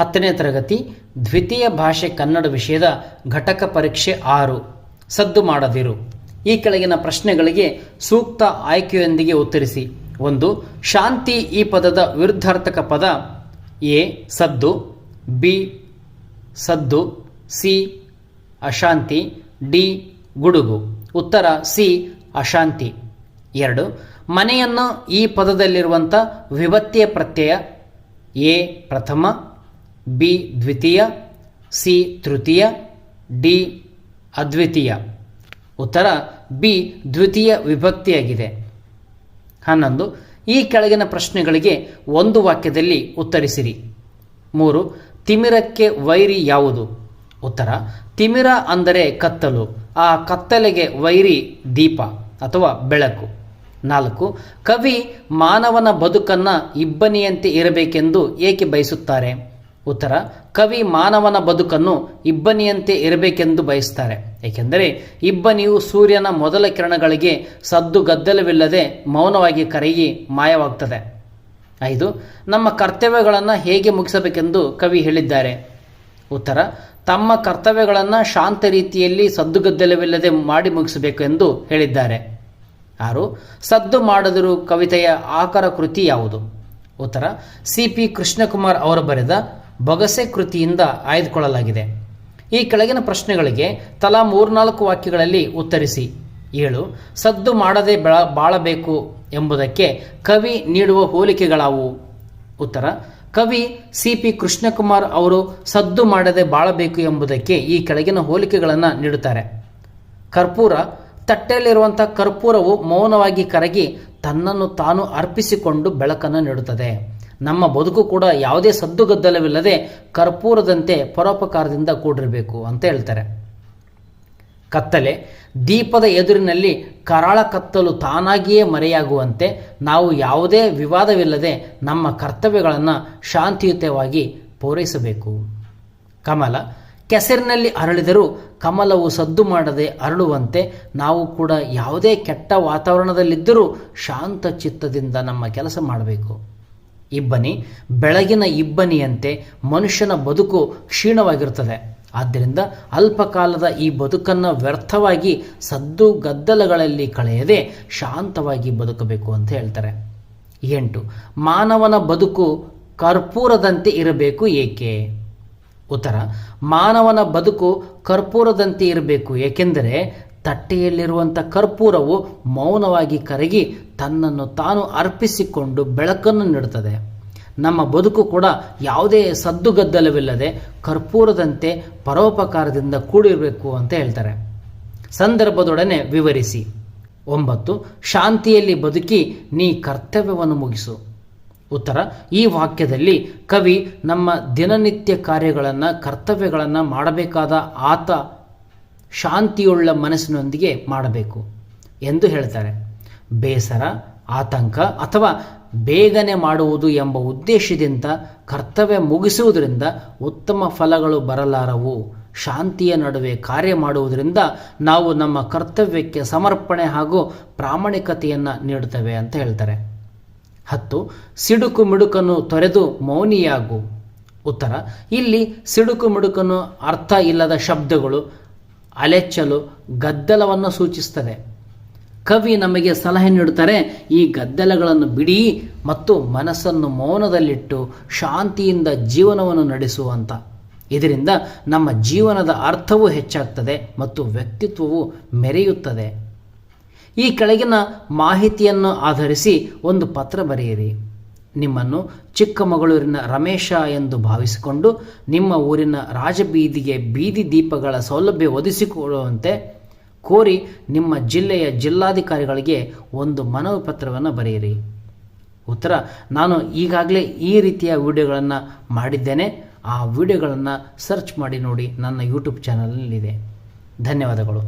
10ನೇ ತರಗತಿ ದ್ವಿತೀಯ ಭಾಷೆ ಕನ್ನಡ ವಿಷಯದ ಘಟಕ ಪರೀಕ್ಷೆ 6 ಸದ್ದು ಮಾಡದಿರು. ಈ ಕೆಳಗಿನ ಪ್ರಶ್ನೆಗಳಿಗೆ ಸೂಕ್ತ ಆಯ್ಕೆಯೊಂದಿಗೆ ಉತ್ತರಿಸಿ. 1. ಶಾಂತಿ ಈ ಪದದ ವಿರುದ್ಧಾರ್ಥಕ ಪದ. ಎ ಸದ್ದು, ಬಿ ಸದ್ದು, ಸಿ ಅಶಾಂತಿ, ಡಿ ಗುಡುಗು. ಉತ್ತರ ಸಿ ಅಶಾಂತಿ. 2. ಮನೆಯನ್ನು ಈ ಪದದಲ್ಲಿರುವಂಥ ವಿಭಕ್ತಿಯ ಪ್ರತ್ಯಯ. ಎ ಪ್ರಥಮ, ಬಿ ದ್ವಿತೀಯ, ಸಿ ತೃತೀಯ, ಡಿ ಅದ್ವಿತೀಯ. ಉತ್ತರ ಬಿ ದ್ವಿತೀಯ ವಿಭಕ್ತಿಯಾಗಿದೆ. 11. ಈ ಕೆಳಗಿನ ಪ್ರಶ್ನೆಗಳಿಗೆ ಒಂದು ವಾಕ್ಯದಲ್ಲಿ ಉತ್ತರಿಸಿರಿ. 3. ತಿಮಿರಕ್ಕೆ ವೈರಿ ಯಾವುದು? ಉತ್ತರ ತಿಮಿರ ಅಂದರೆ ಕತ್ತಲು, ಆ ಕತ್ತಲೆಗೆ ವೈರಿ ದೀಪ ಅಥವಾ ಬೆಳಕು. 4. ಕವಿ ಮಾನವನ ಬದುಕನ್ನು ಇಬ್ಬನಿಯಂತೆ ಇರಬೇಕೆಂದು ಏಕೆ ಬಯಸುತ್ತಾರೆ? ಉತ್ತರ ಕವಿ ಮಾನವನ ಬದುಕನ್ನು ಇಬ್ಬನಿಯಂತೆ ಇರಬೇಕೆಂದು ಬಯಸ್ತಾರೆ, ಏಕೆಂದರೆ ಇಬ್ಬನಿಯು ಸೂರ್ಯನ ಮೊದಲ ಕಿರಣಗಳಿಗೆ ಸದ್ದು ಗದ್ದಲವಿಲ್ಲದೆ ಮೌನವಾಗಿ ಕರಗಿ ಮಾಯವಾಗ್ತದೆ. 5. ನಮ್ಮ ಕರ್ತವ್ಯಗಳನ್ನು ಹೇಗೆ ಮುಗಿಸಬೇಕೆಂದು ಕವಿ ಹೇಳಿದ್ದಾರೆ? ಉತ್ತರ ತಮ್ಮ ಕರ್ತವ್ಯಗಳನ್ನು ಶಾಂತ ರೀತಿಯಲ್ಲಿ ಸದ್ದುಗದ್ದಲವಿಲ್ಲದೆ ಮಾಡಿ ಮುಗಿಸಬೇಕು ಎಂದು ಹೇಳಿದ್ದಾರೆ. 6. ಸದ್ದು ಮಾಡದಿರು ಕವಿತೆಯ ಆಕರ ಕೃತಿ ಯಾವುದು? ಉತ್ತರ ಸಿ.ಪಿ. ಕೃಷ್ಣಕುಮಾರ್ ಅವರು ಬರೆದ ಬೊಗಸೆ ಕೃತಿಯಿಂದ ಆಯ್ದುಕೊಳ್ಳಲಾಗಿದೆ. ಈ ಕೆಳಗಿನ ಪ್ರಶ್ನೆಗಳಿಗೆ ತಲಾ 3-4 ವಾಕ್ಯಗಳಲ್ಲಿ ಉತ್ತರಿಸಿ. 7. ಸದ್ದು ಮಾಡದೆ ಬಾಳಬೇಕು ಎಂಬುದಕ್ಕೆ ಕವಿ ನೀಡುವ ಹೋಲಿಕೆಗಳಾವು? ಉತ್ತರ ಕವಿ ಸಿ.ಪಿ. ಕೃಷ್ಣಕುಮಾರ್ ಅವರು ಸದ್ದು ಮಾಡದೆ ಬಾಳಬೇಕು ಎಂಬುದಕ್ಕೆ ಈ ಕೆಳಗಿನ ಹೋಲಿಕೆಗಳನ್ನು ನೀಡುತ್ತಾರೆ. ಕರ್ಪೂರ, ತಟ್ಟೆಯಲ್ಲಿರುವಂಥ ಕರ್ಪೂರವು ಮೌನವಾಗಿ ಕರಗಿ ತನ್ನನ್ನು ತಾನು ಅರ್ಪಿಸಿಕೊಂಡು ಬೆಳಕನ್ನು ನೀಡುತ್ತದೆ. ನಮ್ಮ ಬದುಕು ಕೂಡ ಯಾವುದೇ ಸದ್ದುಗದ್ದಲವಿಲ್ಲದೆ ಕರ್ಪೂರದಂತೆ ಪರೋಪಕಾರದಿಂದ ಕೂಡಿರಬೇಕು ಅಂತ ಹೇಳ್ತಾರೆ. ಕತ್ತಲೆ, ದೀಪದ ಎದುರಿನಲ್ಲಿ ಕರಾಳ ಕತ್ತಲು ತಾನಾಗಿಯೇ ಮರೆಯಾಗುವಂತೆ ನಾವು ಯಾವುದೇ ವಿವಾದವಿಲ್ಲದೆ ನಮ್ಮ ಕರ್ತವ್ಯಗಳನ್ನು ಶಾಂತಿಯುತವಾಗಿ ಪೂರೈಸಬೇಕು. ಕಮಲ, ಕೆಸರಿನಲ್ಲಿ ಅರಳಿದರೂ ಕಮಲವು ಸದ್ದು ಮಾಡದೆ ಅರಳುವಂತೆ ನಾವು ಕೂಡ ಯಾವುದೇ ಕೆಟ್ಟ ವಾತಾವರಣದಲ್ಲಿದ್ದರೂ ಶಾಂತ ಚಿತ್ತದಿಂದ ನಮ್ಮ ಕೆಲಸ ಮಾಡಬೇಕು. ಇಬ್ಬನಿ, ಬೆಳಗಿನ ಇಬ್ಬನಿಯಂತೆ ಮನುಷ್ಯನ ಬದುಕು ಕ್ಷೀಣವಾಗಿರುತ್ತದೆ. ಆದ್ದರಿಂದ ಅಲ್ಪಕಾಲದ ಈ ಬದುಕನ್ನು ವ್ಯರ್ಥವಾಗಿ ಸದ್ದು ಗದ್ದಲಗಳಲ್ಲಿ ಕಳೆಯದೆ ಶಾಂತವಾಗಿ ಬದುಕಬೇಕು ಅಂತ ಹೇಳ್ತಾರೆ. 8. ಮಾನವನ ಬದುಕು ಕರ್ಪೂರದಂತೆ ಇರಬೇಕು ಏಕೆ? ಉತ್ತರ ಮಾನವನ ಬದುಕು ಕರ್ಪೂರದಂತೆ ಇರಬೇಕು ಏಕೆಂದರೆ ತಟ್ಟೆಯಲ್ಲಿರುವಂಥ ಕರ್ಪೂರವು ಮೌನವಾಗಿ ಕರಗಿ ತನ್ನನ್ನು ತಾನು ಅರ್ಪಿಸಿಕೊಂಡು ಬೆಳಕನ್ನು ನೀಡುತ್ತದೆ. ನಮ್ಮ ಬದುಕು ಕೂಡ ಯಾವುದೇ ಸದ್ದುಗದ್ದಲವಿಲ್ಲದೆ ಕರ್ಪೂರದಂತೆ ಪರೋಪಕಾರದಿಂದ ಕೂಡಿರಬೇಕು ಅಂತ ಹೇಳ್ತಾರೆ. ಸಂದರ್ಭದೊಡನೆ ವಿವರಿಸಿ. 9. ಶಾಂತಿಯಲ್ಲಿ ಬದುಕಿ ನೀ ಕರ್ತವ್ಯವನ್ನು ಮುಗಿಸು. ಉತ್ತರ ಈ ವಾಕ್ಯದಲ್ಲಿ ಕವಿ ನಮ್ಮ ದಿನನಿತ್ಯ ಕಾರ್ಯಗಳನ್ನು ಕರ್ತವ್ಯಗಳನ್ನು ಮಾಡಬೇಕಾದ ಆತ ಶಾಂತಿಯುಳ್ಳ ಮನಸ್ಸಿನೊಂದಿಗೆ ಮಾಡಬೇಕು ಎಂದು ಹೇಳ್ತಾರೆ. ಬೇಸರ, ಆತಂಕ ಅಥವಾ ಬೇಗನೆ ಮಾಡುವುದು ಎಂಬ ಉದ್ದೇಶದಿಂದ ಕರ್ತವ್ಯ ಮುಗಿಸುವುದರಿಂದ ಉತ್ತಮ ಫಲಗಳು ಬರಲಾರವು. ಶಾಂತಿಯ ನಡುವೆ ಕಾರ್ಯ ಮಾಡುವುದರಿಂದ ನಾವು ನಮ್ಮ ಕರ್ತವ್ಯಕ್ಕೆ ಸಮರ್ಪಣೆ ಹಾಗೂ ಪ್ರಾಮಾಣಿಕತೆಯನ್ನು ನೀಡುತ್ತೇವೆ ಅಂತ ಹೇಳ್ತಾರೆ. 10. ಸಿಡುಕು ಮಿಡುಕನ್ನು ತೊರೆದು ಮೌನಿಯಾಗು. ಉತ್ತರ ಇಲ್ಲಿ ಸಿಡುಕು ಮಿಡುಕನ್ನು ಅರ್ಥ ಇಲ್ಲದ ಶಬ್ದಗಳು, ಅಲೆಚ್ಚಲು, ಗದ್ದಲವನ್ನು ಸೂಚಿಸುತ್ತದೆ. ಕವಿ ನಮಗೆ ಸಲಹೆ ನೀಡುತ್ತಾರೆ, ಈ ಗದ್ದಲಗಳನ್ನು ಬಿಡಿ ಮತ್ತು ಮನಸ್ಸನ್ನು ಮೌನದಲ್ಲಿಟ್ಟು ಶಾಂತಿಯಿಂದ ಜೀವನವನ್ನು ನಡೆಸುವಂತ. ಇದರಿಂದ ನಮ್ಮ ಜೀವನದ ಅರ್ಥವೂ ಹೆಚ್ಚಾಗ್ತದೆ ಮತ್ತು ವ್ಯಕ್ತಿತ್ವವು ಮೆರೆಯುತ್ತದೆ. ಈ ಕೆಳಗಿನ ಮಾಹಿತಿಯನ್ನು ಆಧರಿಸಿ ಒಂದು ಪತ್ರ ಬರೆಯಿರಿ. ನಿಮ್ಮನ್ನು ಚಿಕ್ಕಮಗಳೂರಿನ ರಮೇಶ ಎಂದು ಭಾವಿಸಿಕೊಂಡು ನಿಮ್ಮ ಊರಿನ ರಾಜಬೀದಿಗೆ ಬೀದಿ ದೀಪಗಳ ಸೌಲಭ್ಯ ಒದಗಿಸಿಕೊಳ್ಳುವಂತೆ ಕೋರಿ ನಿಮ್ಮ ಜಿಲ್ಲೆಯ ಜಿಲ್ಲಾಧಿಕಾರಿಗಳಿಗೆ ಒಂದು ಮನವಿ ಪತ್ರವನ್ನು ಬರೆಯಿರಿ. ಉತ್ತರ ನಾನು ಈಗಾಗಲೇ ಈ ರೀತಿಯ ವಿಡಿಯೋಗಳನ್ನು ಮಾಡಿದ್ದೇನೆ. ಆ ವಿಡಿಯೋಗಳನ್ನು ಸರ್ಚ್ ಮಾಡಿ ನೋಡಿ, ನನ್ನ ಯೂಟ್ಯೂಬ್ ಚಾನಲಲ್ಲಿದೆ. ಧನ್ಯವಾದಗಳು.